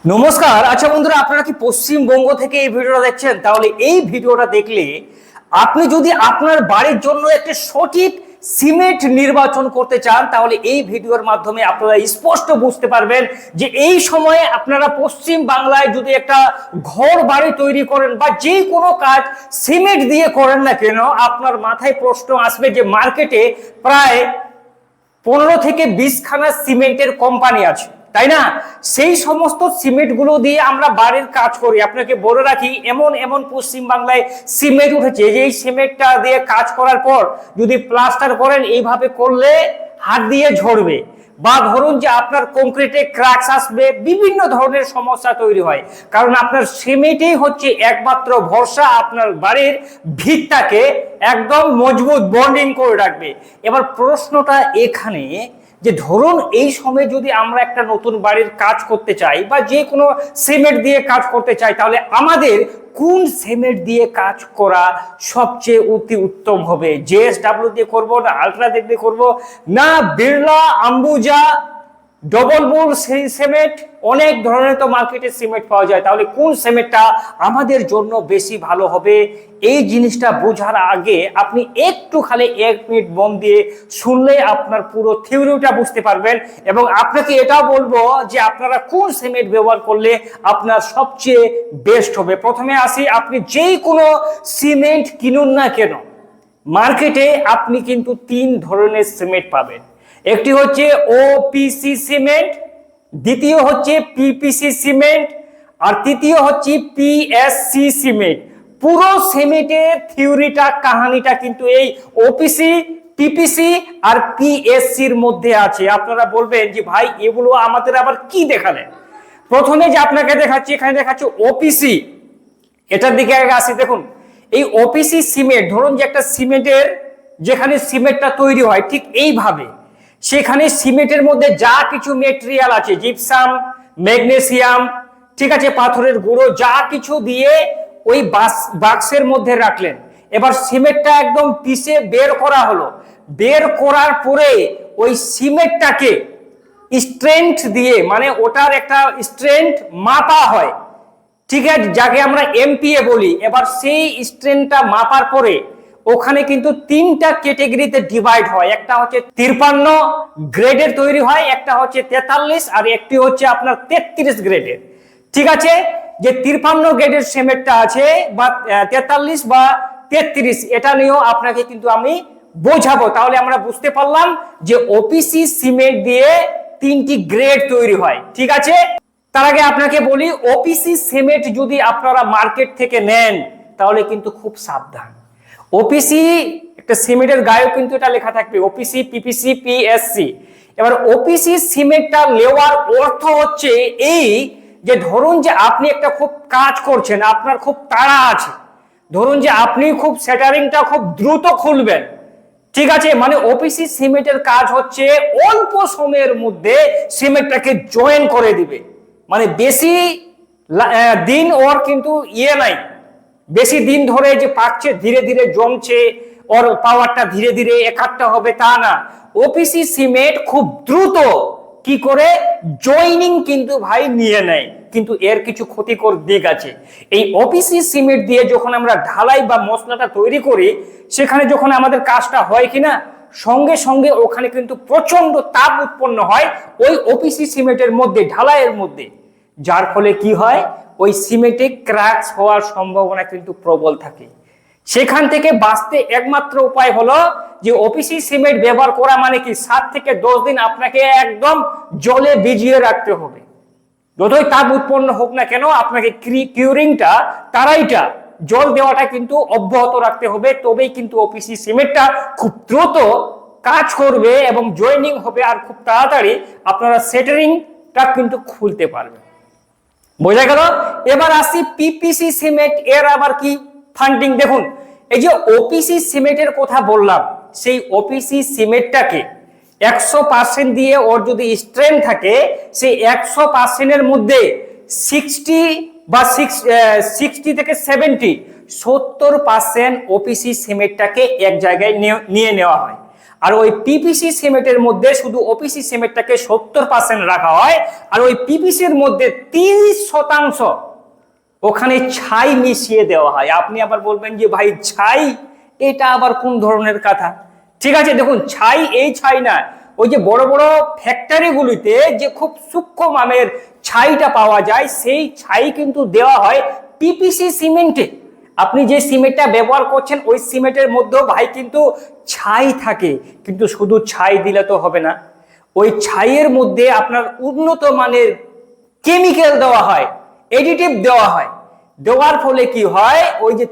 নমস্কার। আচ্ছা বন্ধুরা, আপনারা কি পশ্চিমবঙ্গ থেকে এই ভিডিওটা দেখছেন? তাহলে এই ভিডিওটা দেখলে আপনি যদি আপনার বাড়ির জন্য একটা সঠিক সিমেন্ট নির্বাচন করতে চান, তাহলে এই ভিডিওর মাধ্যমে আপনারা স্পষ্ট বুঝতে পারবেন যে এই সময়ে আপনারা পশ্চিম বাংলায় যদি একটা ঘর বাড়ি তৈরি করেন বা যে কোনো কাজ সিমেন্ট দিয়ে করেন না কেন, আপনার মাথায় প্রশ্ন আসবে যে মার্কেটে প্রায় 15 থেকে 20 খানা সিমেন্টের কোম্পানি আছে, তাই না? সেই সমস্ত সিমেন্ট গুলো দিয়ে আমরা বাড়ির কাজ করি। আপনাকে বলে রাখি, এমন এমন পশ্চিম বাংলায় সিমেন্ট উঠেছে যে এই সিমেন্টটা দিয়ে কাজ করার পর যদি প্লাস্টার করেন, এইভাবে করলে হাত দিয়ে ঝরবে, বা ধরুন যে আপনার কংক্রিটে ক্র্যাকস আসবে, বিভিন্ন ধরনের সমস্যা তৈরি হয়। কারণ আপনার সিমেন্টই হচ্ছে একমাত্র ভরসা আপনার বাড়ির ভিতটাকে একদম মজবুত বন্ডিং করে রাখবে। এবার প্রশ্নটা এখানে যে ধরুন এই সময় যদি আমরা একটা নতুন বাড়ির কাজ করতে চাই বা যে কোনো সিমেন্ট দিয়ে কাজ করতে চাই, তাহলে আমাদের কোন সিমেন্ট দিয়ে কাজ করা সবচেয়ে অতি উত্তম হবে? জেএসডব্লিউ দিয়ে করব না আল্ট্রাটেক দিয়ে করব না বিড়লা, আম্বুজা, ডবল বুল সিমেন্ট? অনেক ধরনের তো মার্কেটে সিমেন্ট পাওয়া যায়। তাহলে কোন সিমেন্টটা আমাদের জন্য বেশি ভালো হবে, এই জিনিসটা বোঝার আগে আপনি একটু খালি 1 মিনিট মন দিয়ে শুনলে আপনার পুরো থিওরিটা বুঝতে পারবেন। এবং আপনাকে এটাও বলবো যে আপনারা কোন সিমেন্ট ব্যবহার করলে আপনার সবচেয়ে বেস্ট হবে। প্রথমে আসি, আপনি যেই কোনো সিমেন্ট কিনুন না কেন, মার্কেটে আপনি কিন্তু 3 ধরনের সিমেন্ট পাবেন। একটি হচ্ছে ওপিসি সিমেন্ট, দ্বিতীয় হচ্ছে পিপিসি সিমেন্ট, আর তৃতীয় হচ্ছে পিএসসি সিমেন্ট। পুরো সিমেন্টের থিওরিটা, কাহিনীটা কিন্তু এই ওপিসি, পিপিসি আর পিএসসির মধ্যে আছে। আপনারা বলবেন যে ভাই এগুলো আমাদের আবার কি দেখালেন? প্রথমে যে আপনাকে দেখাচ্ছি, এখানে দেখাচ্ছে ওপিসি। এটার দিকে আগে আসি। দেখুন, এই ওপিসি সিমেন্ট, ধরুন যে একটা সিমেন্টের যেখানে সিমেন্টটা তৈরি হয় ঠিক এইভাবে, সেখানে সিমেন্টের মধ্যে যা কিছু মেটেরিয়াল আছে, জিপসাম, ম্যাগনেসিয়াম, ঠিক আছে, পাথরের গুঁড়ো, যা কিছু দিয়ে ওই বাক্সের মধ্যে রাখলেন। এবার সিমেন্টটা একদম পিষে বের করা হলো। বের করার পরে ওই সিমেন্টটাকে স্ট্রেংথ দিয়ে, মানে ওটার একটা স্ট্রেংথ মাপা হয়, ঠিক আছে, যাকে আমরা এমপিএ বলি। এবার সেই স্ট্রেংথটা মাপার পরে ওখানে কিন্তু 3টা ক্যাটাগরিতে ডিভাইড হয়। একটা হচ্ছে 53 গ্রেডের তৈরি হয়, একটা হচ্ছে 43, আর একটি হচ্ছে আপনার 33 গ্রেডের। ঠিক আছে, যে 53 গ্রেডের সিমেন্টটা আছে বা 43 বা 33, এটা নিয়েও আপনাকে কিন্তু আমি বোঝাবো। তাহলে আমরা বুঝতে পারলাম যে ওপিসি সিমেন্ট দিয়ে 3টি গ্রেড তৈরি হয়। ঠিক আছে, তার আগে আপনাকে বলি, ওপিসি সিমেন্ট যদি আপনারা মার্কেট থেকে নেন তাহলে কিন্তু খুব সাবধান। ওপিসি একটা সিমেন্টের গায়েও কিন্তু এটা লেখা থাকবে ওপিসি, পিপিসি, পিএসসি। এবার ওপিসি সিমেন্টটা নেওয়ার অর্থ হচ্ছে এই যে ধরুন যে আপনি একটা খুব কাজ করছেন, আপনার খুব তাড়া আছে, ধরুন যে আপনি খুব সেটারিংটা খুব দ্রুত খুলবেন, ঠিক আছে, মানে ওপিসি সিমেন্টের কাজ হচ্ছে অল্প সময়ের মধ্যে সিমেন্টটাকে জয়েন করে দিবে। মানে বেশি দিন ওর কিন্তু নাই, বেশি দিন ধরে যে পাকছে, ধীরে ধীরে জমছে, ওর পাওয়ারটা ধীরে ধীরে একাট্টা হবে তা না। ওপিসি সিমেন্ট খুব দ্রুত কি করে জয়েনিং কিন্তু ভাই নিয়ে নেয়, কিন্তু এর কিছু ক্ষতিকর দিক আছে। এই ওপিসি সিমেন্ট দিয়ে যখন আমরা ঢালাই বা মশলাটা তৈরি করি, সেখানে যখন আমাদের কাজটা হয় কিনা, সঙ্গে সঙ্গে ওখানে কিন্তু প্রচন্ড তাপ উৎপন্ন হয় ওই ওপিসি সিমেন্টের মধ্যে, ঢালাইয়ের মধ্যে, যার ফলে কি হয়, ওই সিমেন্টে ক্র্যাকস হওয়ার সম্ভাবনা কিন্তু প্রবল থাকে। সেখান থেকে বাঁচতে একমাত্র উপায় হলো যে ওপিসি সিমেন্ট ব্যবহার করা, মানে কি 7 থেকে 10 দিন আপনাকে একদম জলে ভিজিয়ে রাখতে হবে। যতই তাপ উৎপন্ন হোক না কেন, আপনাকে কিউরিংটা, তারাইটা, জল দেওয়াটা কিন্তু অব্যাহত রাখতে হবে। তবেই কিন্তু ওপিসি সিমেন্টটা খুব দ্রুত কাজ করবে এবং জয়েনিং হবে, আর খুব তাড়াতাড়ি আপনারা সেটারিংটা কিন্তু খুলতে পারবেন। বোঝা গেল? এবার আসি পিপিসি সিমেন্ট, এর আবার কি ফান্ডিং। দেখুন, এই যে ওপিসি সিমেন্টের কথা বললাম, সেই ওপিসি সিমেন্টটাকে 100% দিয়ে ওর যদি স্ট্রেংথ থাকে, সেই 100%-এর মধ্যে 60 থেকে 70% ওপিসি সিমেন্টটাকে এক জায়গায় নিয়ে নেওয়া হয়। আর ওই পিপিসি সিমেন্টের মধ্যে শুধু ওপিসি সিমেন্টটাকে 70% রাখা হয়, আর ওই পিপিসির মধ্যে 30% ওখানে ছাই মিশিয়ে দেওয়া হয়। আপনি আবার বলবেন যে ভাই ছাই, এটা আবার কোন ধরনের কথা? ঠিক আছে, দেখুন ছাই এই ছাই না, ওই যে বড় বড় ফ্যাক্টরিগুলিতে যে খুব সূক্ষ্ম মানের ছাইটা পাওয়া যায়, সেই ছাই কিন্তু দেওয়া হয় পিপিসি সিমেন্টে। আপনি যে সিমেন্টটা ব্যবহার করছেন ওই সিমেন্টের মধ্যেও ভাই কিন্তু ছাই থাকে, কিন্তু শুধু ছাই দিলে তো হবে না, ওই ছাইয়ের মধ্যে আপনার উন্নত মানের কেমিক্যাল দেওয়া হয়, এডিটিভ দেওয়া হয়। দেওয়ার ফলে কি হয়, ওই যে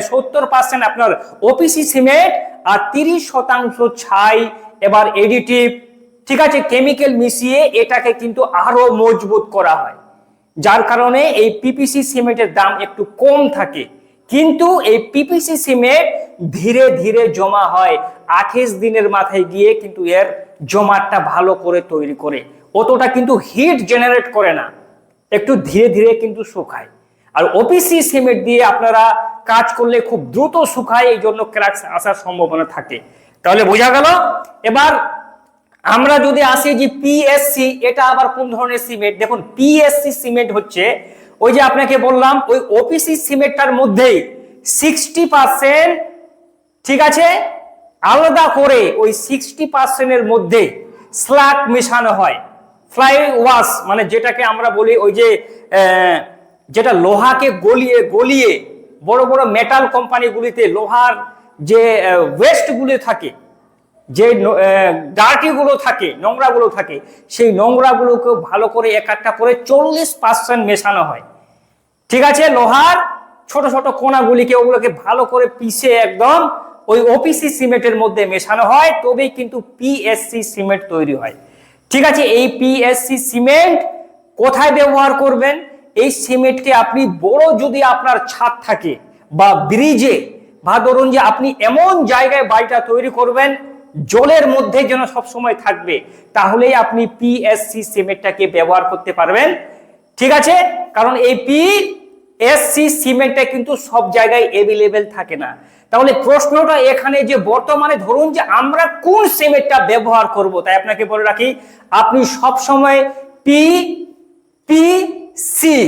70% আপনার ওপিসি সিমেন্ট আর 30% ছাই এবার এডিটিভ, ঠিক আছে, কেমিক্যাল মিশিয়ে এটাকে কিন্তু আরো মজবুত করা হয়, যার কারণে এই পিপিসি সিমেন্টের দাম একটু কম থাকে। কিন্তু এই পিপিসি সিমেন্ট ধীরে ধীরে জমা হয়, 28 দিনের মাথায় গিয়ে কিন্তু এর জমাটটা ভালো করে তৈরি করে, অতটা কিন্তু হিট জেনারেট করে না, একটু ধীরে ধীরে কিন্তু শুকায়। আর ওপিসি সিমেন্ট দিয়ে আপনারা কাজ করলে খুব দ্রুত শুকায়, এই জন্য ক্র্যাকস আসার সম্ভাবনা থাকে। তাহলে বোঝা গেল। এবার আমরা যদি আসি যে পিএসসি, এটা আবার কোন ধরনের সিমেন্ট? দেখুন পিএসসি সিমেন্ট হচ্ছে ওই যে আপনাকে বললাম ওই ওপিসি সিমেন্টটার মধ্যেই 60%, ঠিক আছে, আলাদা করে ওই 60% এর মধ্যে স্ল্যাগ মেশানো হয়, ফ্লাই ওয়াশ, মানে যেটাকে আমরা বলি ওই যে যেটা লোহাকে গলিয়ে গলিয়ে বড় বড় মেটাল কোম্পানিগুলিতে লোহার যে ওয়েস্টগুলি থাকে, যে ডার্টিগুলো থাকে, নোংরাগুলো থাকে, সেই নোংরাগুলোকে ভালো করে একটা করে 40% মেশানো হয়, ঠিক আছে, লোহার ছোট ছোট কোনাগুলিকে ওগুলোকে ভালো করে পিষে একদম ওই ওপিসি সিমেন্টের মধ্যে মেশানো হয়, তবেই কিন্তু পিএসসি সিমেন্ট তৈরি হয়। ঠিক আছে, এই পিএসসি সিমেন্ট কোথায় ব্যবহার করবেন? এই সিমেন্টকে আপনি বড় যদি আপনার ছাদ থাকে বা ব্রিজে, বা ধরুন যে আপনি এমন জায়গায় বাড়িটা তৈরি করবেন জলের মধ্যে যেন সবসময় থাকবে, তাহলেই আপনি পিএসসি সিমেন্টটাকে ব্যবহার করতে পারবেন। ঠিক আছে, কারণ এই পিএসসি সিমেন্টটা কিন্তু সব জায়গায় অ্যাভেলেবেল থাকে না। তাহলে প্রশ্নটা এখানে যে বর্তমানে ধরুন যে আমরা কোন সিমেন্টটা ব্যবহার করব, তাই আপনাকে বলে রাখি আপনি সব সময় পিপিসি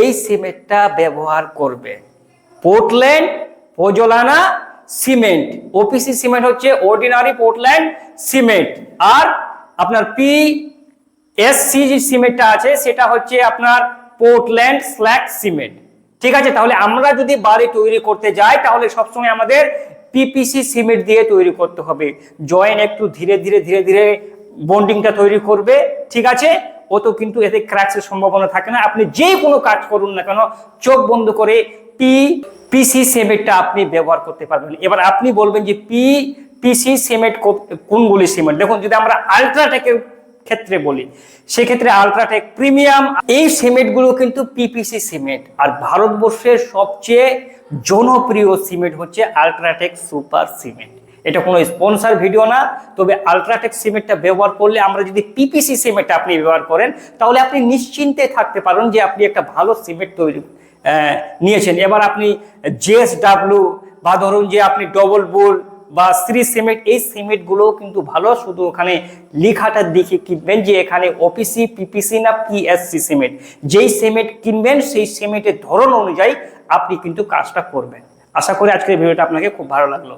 এই সিমেন্টটা ব্যবহার করবেন। পোর্টল্যান্ড পোজোলানা সিমেন্ট, ওপিসি সিমেন্ট হচ্ছে অর্ডিনারি পোর্টল্যান্ড সিমেন্ট, আর আপনার পিএসসি যে সিমেন্টটা আছে সেটা হচ্ছে আপনার পোর্টল্যান্ড স্ল্যাগ সিমেন্ট। ঠিক আছে, তাহলে আমরা যদি বাড়ি তৈরি করতে যাই তাহলে সবসময় আমাদের পিপিসি সিমেন্ট দিয়ে তৈরি করতে হবে। জয়েন্ট একটু ধীরে ধীরে ধীরে ধীরে বন্ডিংটা তৈরি করবে, ঠিক আছে, ও তো কিন্তু এতে ক্র্যাকসের সম্ভাবনা থাকে না। আপনি যে কোনো কাজ করুন না কেন চোখ বন্ধ করে পিপিসি সিমেন্টটা আপনি ব্যবহার করতে পারবেন। এবার আপনি বলবেন যে পিপিসি সিমেন্ট কোনগুলি সিমেন্ট? দেখুন, যদি আমরা আলট্রাটেকের ক্ষেত্রে বলি সেক্ষেত্রে আলট্রাটেক প্রিমিয়াম, এই সিমেন্টগুলো কিন্তু পিপিসি সিমেন্ট। আর ভারতবর্ষের সবচেয়ে জনপ্রিয় সিমেন্ট হচ্ছে আলট্রাটেক সুপার সিমেন্ট। এটা কোনো স্পন্সর ভিডিও না, তবে আলট্রাটেক সিমেন্টটা ব্যবহার করলে, আমরা যদি পিপিসি সিমেন্টটা আপনি ব্যবহার করেন তাহলে আপনি নিশ্চিন্তে থাকতে পারেন যে আপনি একটা ভালো সিমেন্ট তৈরি নিয়েছেন। এবার আপনি জেএসডব্লিউ বা ধরুন যে আপনি ডবল বুল বা শ্রী সিমেন্ট, এই সিমেন্টগুলো কিন্তু ভালো, শুধু ওখানে লেখাটা দেখে কিনবেন যে এখানে ওপিসি, পিপিসি না পিএসসি সিমেন্ট। যেই সিমেন্ট কিনবেন সেই সিমেন্টের ধরন অনুযায়ী আপনি কিন্তু কাজটা করবেন। আশা করি আজকের ভিডিওটা আপনাকে খুব ভালো লাগলো।